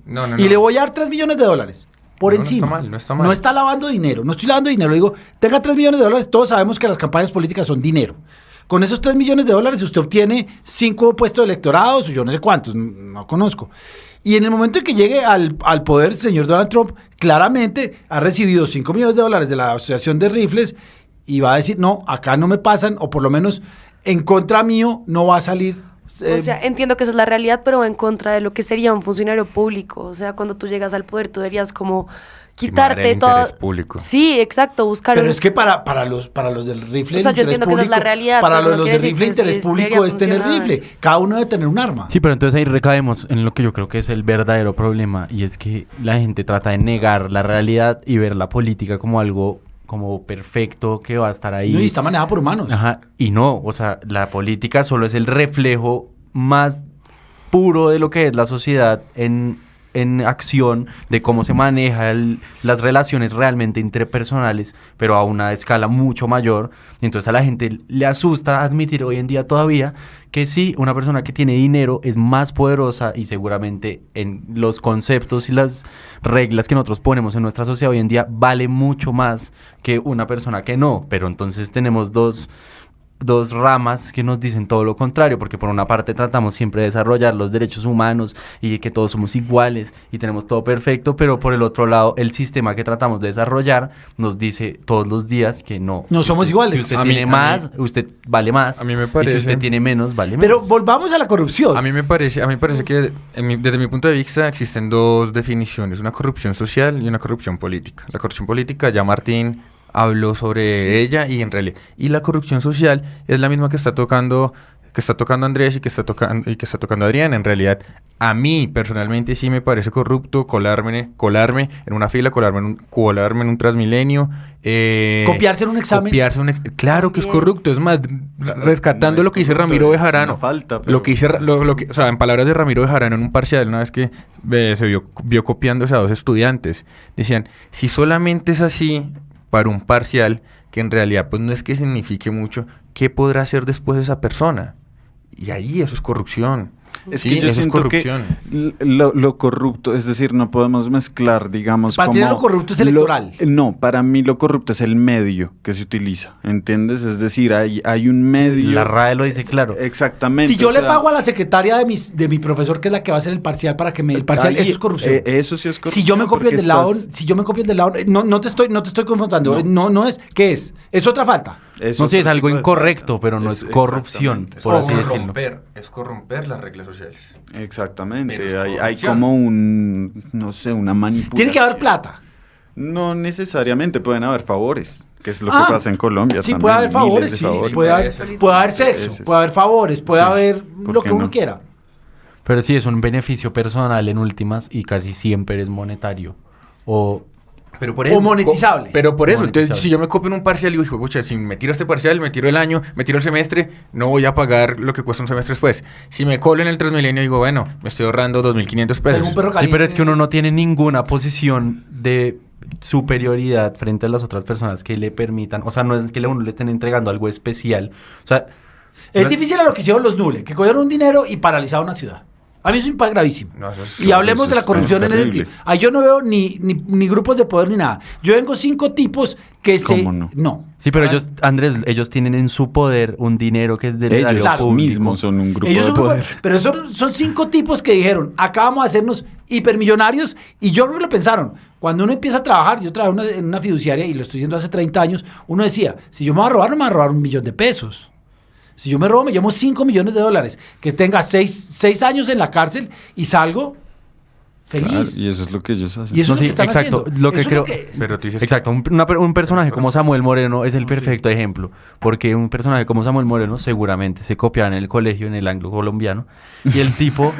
No. Y le voy a dar $3 millones. Por encima. No está mal. No está lavando dinero. No estoy lavando dinero. Le digo, tenga $3 millones. Todos sabemos que las campañas políticas son dinero. Con esos $3 millones usted obtiene 5 puestos electorados, o yo no sé cuántos, no conozco. Y en el momento en que llegue al poder el señor Donald Trump, claramente ha recibido $5 millones de la Asociación de Rifles y va a decir, no, acá no me pasan, o por lo menos en contra mío no va a salir. O sea, entiendo que esa es la realidad, pero en contra de lo que sería un funcionario público. O sea, cuando tú llegas al poder, tú deberías como quitarte todo. Interés público. Sí, exacto, buscar. Pero es que para los del rifle. O sea, yo entiendo que esa es la realidad. Para pues, los del rifle, interés público es tener rifle. Cada uno debe tener un arma. Sí, pero entonces ahí recaemos en lo que yo creo que es el verdadero problema, y es que la gente trata de negar la realidad y ver la política como algo como perfecto que va a estar ahí. No, y está manejada por humanos. Ajá, y no, o sea, la política solo es el reflejo más puro de lo que es la sociedad en acción, de cómo se manejan las relaciones realmente interpersonales, pero a una escala mucho mayor. Y entonces a la gente le asusta admitir hoy en día todavía que sí, una persona que tiene dinero es más poderosa y seguramente en los conceptos y las reglas que nosotros ponemos en nuestra sociedad hoy en día vale mucho más que una persona que no. Pero entonces tenemos dos ramas que nos dicen todo lo contrario, porque por una parte tratamos siempre de desarrollar los derechos humanos y que todos somos iguales y tenemos todo perfecto, pero por el otro lado el sistema que tratamos de desarrollar nos dice todos los días que no somos iguales. Si usted tiene más, usted vale más. A mí me parece. Y si usted tiene menos, vale menos. Pero volvamos a la corrupción. A mí me parece que desde mi punto de vista existen dos definiciones, una corrupción social y una corrupción política. La corrupción política, ya Martín habló sobre ella, y en realidad la corrupción social es la misma que está tocando Andrés y que está tocando Adrián. En realidad, a mí personalmente sí me parece corrupto colarme en una fila, colarme en un Transmilenio, copiarse en un examen. Claro que es corrupto. Es más, rescatando lo que dice Ramiro Bejarano, o sea, en palabras de Ramiro Bejarano en un parcial, una vez que se vio copiándose a 2 estudiantes, decían, si solamente es así para un parcial, que en realidad pues no es que signifique mucho, ¿qué podrá hacer después esa persona? Y ahí eso es corrupción. Es que yo siento que lo corrupto, es decir, no podemos mezclar, digamos, para ti lo corrupto es electoral. No, para mí lo corrupto es el medio que se utiliza, ¿entiendes? Es decir, hay un medio. La RAE lo dice claro. Exactamente. Si yo le pago a la secretaria de mi profesor, que es la que va a hacer el parcial, para que me el parcial, eso es corrupción. Eso sí es corrupción. Si yo me copio el del lado, no te estoy confrontando. No es. ¿Qué es? Es otra falta. No sé, es algo incorrecto, pero no es corrupción, por así decirlo. Es corromper las reglas sociales. Exactamente. Hay como una manipulación. Tiene que haber plata. No necesariamente, pueden haber favores, que es lo que pasa en Colombia. Sí, también, puede haber favores, sí. Puede haber sexo, puede haber favores, puede haber lo que uno quiera. Pero sí, es un beneficio personal en últimas y casi siempre es monetario. O monetizable. Pero por eso, entonces, si yo me copio en un parcial y digo, pucha, si me tiro este parcial, me tiro el año, me tiro el semestre, no voy a pagar lo que cuesta un semestre después. Si me colo en el Transmilenio, digo, bueno, me estoy ahorrando 2.500 pesos. Sí, pero es que uno no tiene ninguna posición de superioridad frente a las otras personas que le permitan, o sea, no es que uno le estén entregando algo especial. O sea, es difícil a lo que hicieron los Nule, que cogieron un dinero y paralizaron una ciudad. A mí eso me parece gravísimo. No, eso es- Y hablemos eso de la es corrupción en ese terrible. sentido. Ahí yo no veo ni grupos de poder ni nada. Yo vengo 5 tipos que ¿Cómo no? No. Sí, pero ellos, Andrés, ellos tienen en su poder un dinero que es del erario Ellos público. mismos son un grupo Ellos de son un grupo- poder. pero son 5 tipos que dijeron, acá vamos a hacernos hipermillonarios, y yo creo que lo pensaron. Cuando uno empieza a trabajar, yo trabajé en una fiduciaria y lo estoy haciendo hace 30 años, uno decía, si yo me voy a robar, no me voy a robar $1.000.000. Si yo me robo, me llevo $5 millones, que tenga 6 años en la cárcel y salgo feliz. Claro, y eso es lo que ellos hacen. Y eso No, es lo sí, que están exacto. haciendo. Lo que Eso es creo, Pero tú dices... exacto, un personaje como Samuel Moreno es el perfecto ejemplo, porque un personaje como Samuel Moreno seguramente se copiaba en el colegio, en el anglo colombiano, y el tipo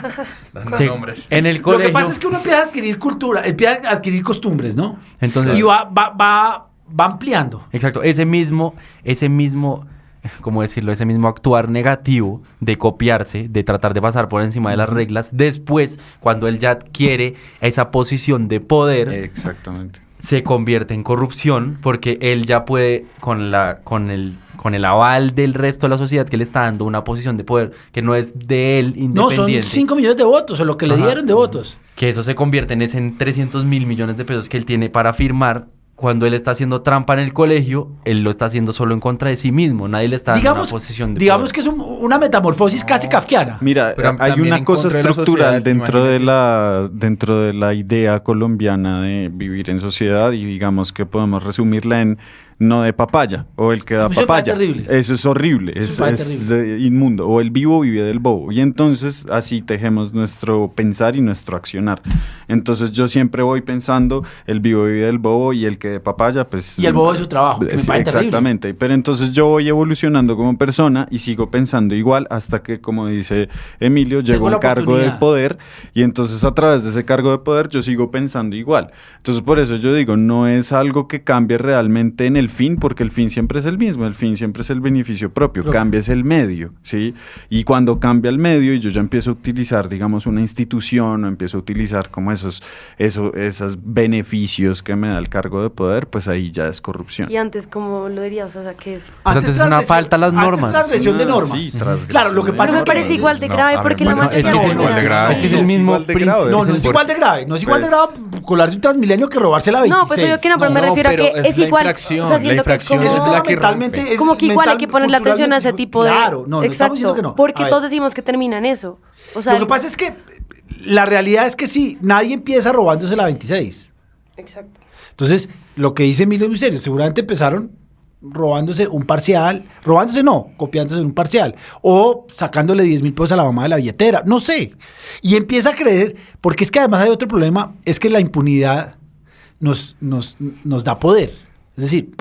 Dando se- nombres. en el Lo colegio. que pasa es que uno empieza a adquirir cultura, empieza a adquirir costumbres, ¿no? Entonces, Y va ampliando. exacto, ese mismo, ¿cómo decirlo? Ese mismo actuar negativo de copiarse, de tratar de pasar por encima de las reglas, después, cuando él ya adquiere esa posición de poder, Exactamente. se convierte en corrupción, porque él ya puede, con el aval del resto de la sociedad, que le está dando una posición de poder que no es de él No, son independiente. 5 millones de votos, o lo que le Ajá. dieron de votos. Que eso se convierte en 300.000 millones de pesos que él tiene para firmar. Cuando él está haciendo trampa en el colegio, él lo está haciendo solo en contra de sí mismo. Nadie le está dando una posición de digamos poder. que es una metamorfosis casi kafkiana. Mira, Pero hay también una en cosa contra de la estructural sociedad, dentro de la idea colombiana de vivir en sociedad, y digamos que podemos resumirla en no de papaya, o el que da Eso me parece papaya. terrible. Eso es horrible, Eso me parece inmundo. O el vivo vive del bobo. Y entonces así tejemos nuestro pensar y nuestro accionar. Entonces yo siempre voy pensando, el vivo vive del bobo, y el que de papaya, pues... Y el bobo de su trabajo, que me Sí, parece terrible. exactamente. Pero entonces yo voy evolucionando como persona y sigo pensando igual hasta que, como dice Emilio, llegó la un cargo de oportunidad. poder, y entonces a través de ese cargo de poder yo sigo pensando igual. Entonces por eso yo digo, no es algo que cambie realmente en el fin, porque el fin siempre es el mismo, el fin siempre es el beneficio propio, cambia es el medio, ¿sí? Y cuando cambia el medio y yo ya empiezo a utilizar, digamos, una institución, o empiezo a utilizar como esos beneficios que me da el cargo de poder, pues ahí ya es corrupción. Y antes, ¿cómo lo dirías? O sea, ¿qué es? Antes es una transgresión- falta a las antes normas. transgresión de normas. Sí, transgresión Claro, lo que de pasa No es me que... parece igual de No, grave a ver, porque la bueno, mayoría es que de no, personas- es grave. es que es el Es mismo igual de grave. principio. No es igual de grave. No es igual de grave colarse un Transmilenio que robarse la 26. No, pues yo que no, pero me refiero a que es la igual. infracción, O sea, siento la que es como... infracción Eso es es la que mentalmente... rompe. es Como que igual hay que mental, ponerle atención a ese culturalmente, tipo de... Claro, no estamos diciendo que no. Porque A ver, todos decimos que termina en eso. O sea, lo que pasa es que la realidad es que sí, nadie empieza robándose la 26. Exacto. Entonces, lo que dice Emilio es muy serio. Seguramente empezaron robándose un parcial, copiándose un parcial, o sacándole 10.000 pesos a la mamá de la billetera, no sé. Y empieza a creer, porque es que además hay otro problema, es que la impunidad nos da poder. Es decir,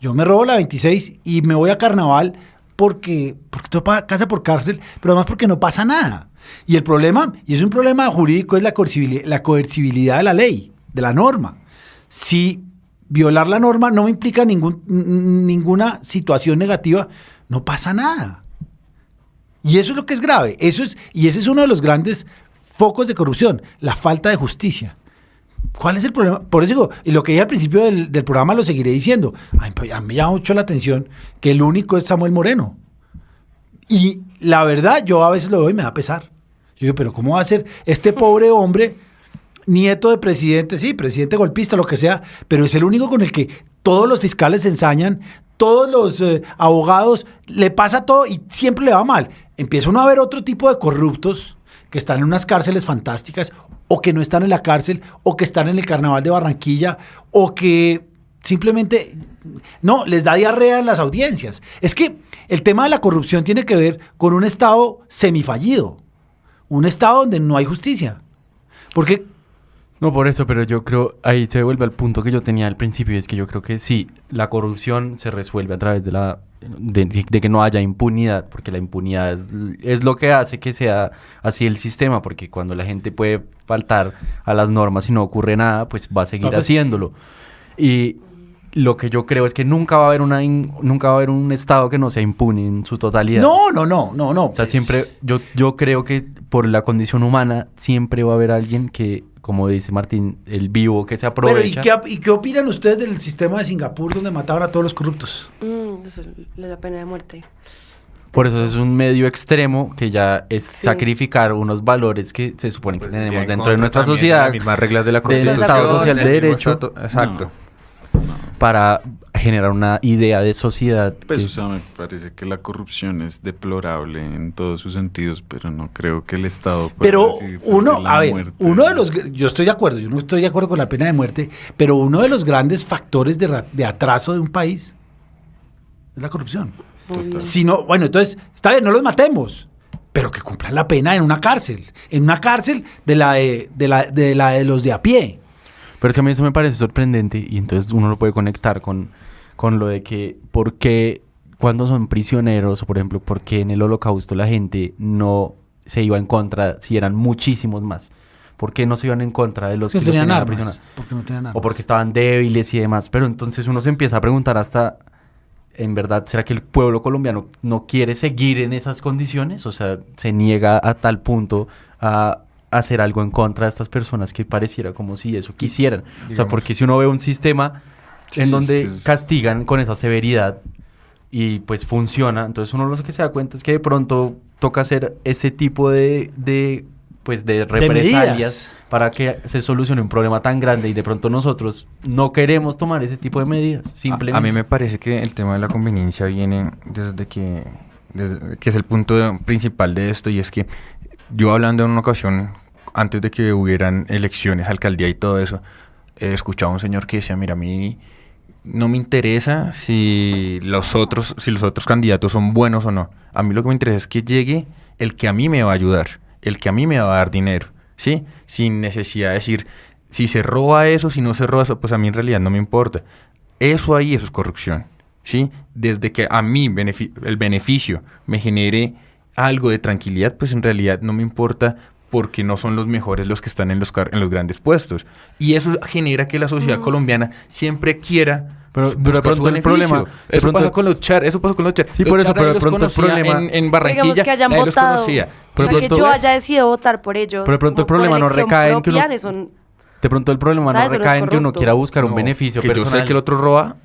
yo me robo la 26 y me voy a carnaval porque estoy casa por cárcel, pero además porque no pasa nada. Y el problema, y es un problema jurídico, es la coercibilidad de la ley, de la norma. Si violar la norma no me implica ninguna situación negativa, no pasa nada. Y eso es lo que es grave. Y ese es uno de los grandes focos de corrupción, la falta de justicia. ¿Cuál es el problema? Por eso digo, y lo que dije al principio del programa lo seguiré diciendo. A mí me llama mucho la atención que el único es Samuel Moreno. Y la verdad, yo a veces lo veo y me da pesar. Yo digo, pero ¿cómo va a ser este pobre hombre, nieto de presidente, sí, presidente golpista, lo que sea, pero es el único con el que todos los fiscales se ensañan, todos los abogados, le pasa todo y siempre le va mal? Empieza uno a ver otro tipo de corruptos que están en unas cárceles fantásticas, o que no están en la cárcel, o que están en el Carnaval de Barranquilla, o que simplemente no les da diarrea en las audiencias. Es que el tema de la corrupción tiene que ver con un Estado semifallido, un Estado donde no hay justicia. Porque No, por eso, pero yo creo, ahí se vuelve al punto que yo tenía al principio, y es que yo creo que sí, la corrupción se resuelve a través de que no haya impunidad, porque la impunidad es lo que hace que sea así el sistema, porque cuando la gente puede faltar a las normas y no ocurre nada, pues va a seguir haciéndolo. Y lo que yo creo es que nunca va a haber un Estado que no sea impune en su totalidad. no. O sea, siempre, yo creo que por la condición humana siempre va a haber alguien que, como dice Martín, el vivo que se aprovecha. Pero ¿y qué opinan ustedes del sistema de Singapur donde mataban a todos los corruptos? Eso, la pena de muerte. Por eso es un medio extremo que ya es sacrificar unos valores que se supone que tenemos dentro de nuestra sociedad, las mismas reglas de la del Constitución, Estado Social de Derecho, exacto. para generar una idea de sociedad. Pues, o sea, me parece que la corrupción es deplorable en todos sus sentidos, pero no creo que el Estado pueda Pero decidir sobre la muerte. yo estoy de acuerdo, yo no estoy de acuerdo con la pena de muerte, pero uno de los grandes factores de atraso de un país es la corrupción. Total. Si no, bueno, entonces, está bien, no los matemos, pero que cumplan la pena en una cárcel de la de los de a pie. Pero es que a mí eso me parece sorprendente y entonces uno lo puede conectar con lo de que por qué cuando son prisioneros o por ejemplo por qué en el Holocausto la gente no se iba en contra si eran muchísimos más. ¿Por qué no se iban en contra de los que no tenían tenían armas, aprisionados? porque no tenían armas. O porque estaban débiles y demás. Pero entonces uno se empieza a preguntar hasta, ¿en verdad será que el pueblo colombiano no quiere seguir en esas condiciones? O sea, se niega a tal punto a hacer algo en contra de estas personas que pareciera como si eso quisieran. O sea, porque si uno ve un sistema en donde castigan con esa severidad y pues funciona, entonces uno lo que se da cuenta es que de pronto toca hacer ese tipo de represalias para que se solucione un problema tan grande y de pronto nosotros no queremos tomar ese tipo de medidas, simplemente. A mí me parece que el tema de la conveniencia viene desde que es el punto principal de esto, y es que yo hablando en una ocasión, antes de que hubieran elecciones, alcaldía y todo eso, escuchaba a un señor que decía, mira, a mí no me interesa si los otros candidatos son buenos o no. A mí lo que me interesa es que llegue el que a mí me va a ayudar, el que a mí me va a dar dinero, ¿sí? Sin necesidad de decir, si se roba eso, si no se roba eso, pues a mí en realidad no me importa. Eso es corrupción, ¿sí? Desde que a mí el beneficio me genere algo de tranquilidad, pues en realidad no me importa, porque no son los mejores los que están en los grandes puestos. Y eso genera que la sociedad colombiana siempre quiera pero de pronto el problema... Eso pasa con los char. Sí, por eso, pero de pronto el problema... En Barranquilla, digamos que hayan votado, conocía. Pero que yo haya decidido votar por ellos. Pero de pronto el problema no recae en que uno... De pronto el problema no recae en que uno quiera buscar un beneficio personal. Que yo sé que el otro roba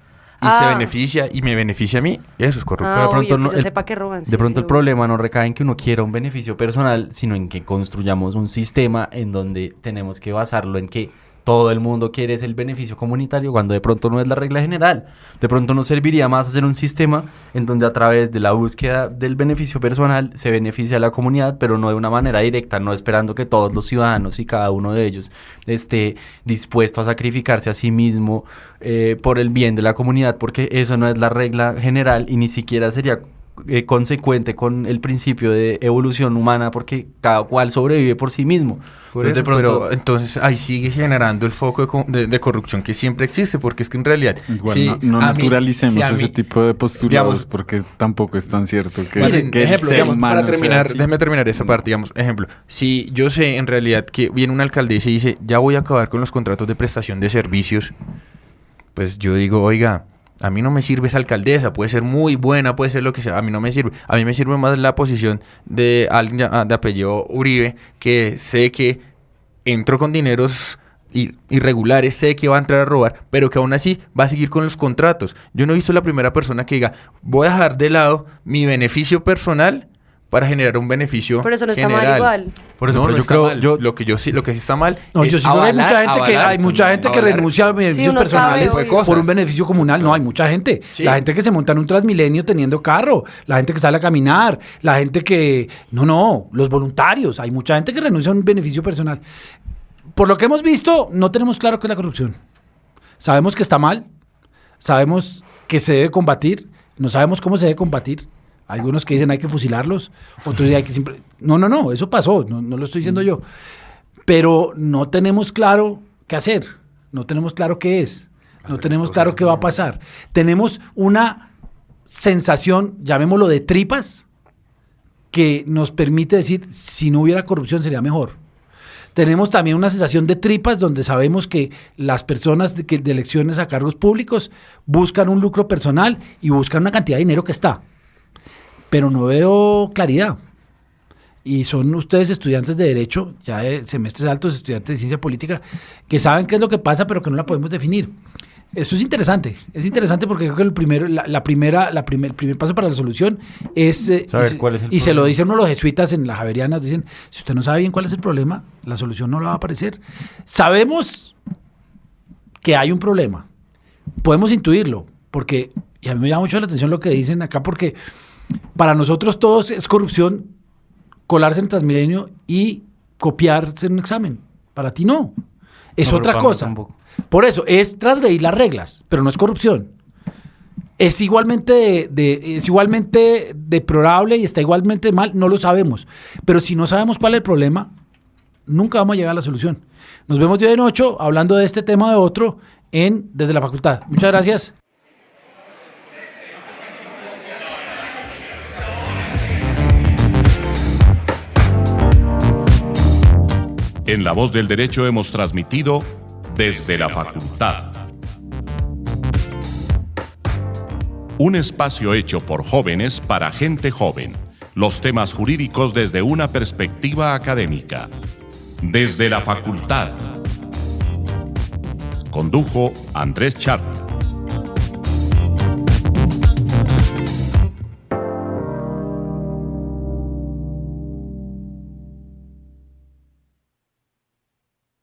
y se beneficia y me beneficia a mí, eso es corrupto. Pero de pronto obvio, que yo sepa que roban. De pronto el problema no recae en que uno quiera un beneficio personal, sino en que construyamos un sistema en donde tenemos que basarlo en que todo el mundo quiere ese el beneficio comunitario, cuando de pronto no es la regla general. De pronto nos serviría más hacer un sistema en donde a través de la búsqueda del beneficio personal se beneficia a la comunidad, pero no de una manera directa, no esperando que todos los ciudadanos y cada uno de ellos esté dispuesto a sacrificarse a sí mismo por el bien de la comunidad, porque eso no es la regla general y ni siquiera sería consecuente con el principio de evolución humana, porque cada cual sobrevive por sí mismo. Pero entonces ahí sigue generando el foco de corrupción que siempre existe, porque es que en realidad igual no naturalicemos ese tipo de postulados, digamos, porque tampoco es tan cierto que, ejemplo, digamos, para terminar, déjeme terminar esa parte, digamos, ejemplo, si yo sé en realidad que viene una alcaldesa y dice, ya voy a acabar con los contratos de prestación de servicios, pues yo digo, oiga, a mí no me sirve esa alcaldesa, puede ser muy buena, puede ser lo que sea, a mí no me sirve. A mí me sirve más la posición de alguien de apellido Uribe, que sé que entró con dineros irregulares, sé que va a entrar a robar, pero que aún así va a seguir con los contratos. Yo no he visto la primera persona que diga, voy a dejar de lado mi beneficio personal para generar un beneficio pero eso no general. Está mal igual. Por eso, no, pero no yo está creo, mal. Lo que sí está mal no, es yo sí creo que hay mucha gente que renuncia a beneficios personales por un beneficio comunal. No, hay mucha gente. Sí. La gente que se monta en un Transmilenio teniendo carro, la gente que sale a caminar, la gente que... No, los voluntarios. Hay mucha gente que renuncia a un beneficio personal. Por lo que hemos visto, no tenemos claro qué es la corrupción. Sabemos que está mal, sabemos que se debe combatir, no sabemos cómo se debe combatir. Algunos que dicen hay que fusilarlos, otros dicen hay que siempre... No, eso pasó, no lo estoy diciendo yo. Pero no tenemos claro qué hacer, no tenemos claro qué es, no tenemos claro qué va a pasar. Tenemos una sensación, llamémoslo de tripas, que nos permite decir, si no hubiera corrupción sería mejor. Tenemos también una sensación de tripas donde sabemos que las personas de elecciones a cargos públicos buscan un lucro personal y buscan una cantidad de dinero que está. Pero no veo claridad. Y son ustedes estudiantes de Derecho, ya de semestres altos, estudiantes de Ciencia Política, que saben qué es lo que pasa, pero que no la podemos definir. Eso es interesante porque creo que el primer paso para la solución es saber cuál es el y se problema. lo dicen uno los jesuitas en la Javeriana, dicen, si usted no sabe bien cuál es el problema, la solución no le va a aparecer. Sabemos que hay un problema, podemos intuirlo, porque, y a mí me llama mucho la atención lo que dicen acá, porque para nosotros todos es corrupción colarse en Transmilenio y copiarse en un examen. Para ti no. Es No, otra pero para mí cosa. tampoco. Por eso, es transgredir las reglas, pero no es corrupción. Es igualmente es igualmente deplorable y está igualmente mal, no lo sabemos. Pero si no sabemos cuál es el problema, nunca vamos a llegar a la solución. Nos vemos de hoy en 8 hablando de este tema o de otro en Desde la Facultad. Muchas gracias. En La Voz del Derecho hemos transmitido Desde la Facultad. Un espacio hecho por jóvenes para gente joven. Los temas jurídicos desde una perspectiva académica. Desde la Facultad. Condujo Andrés Chapman.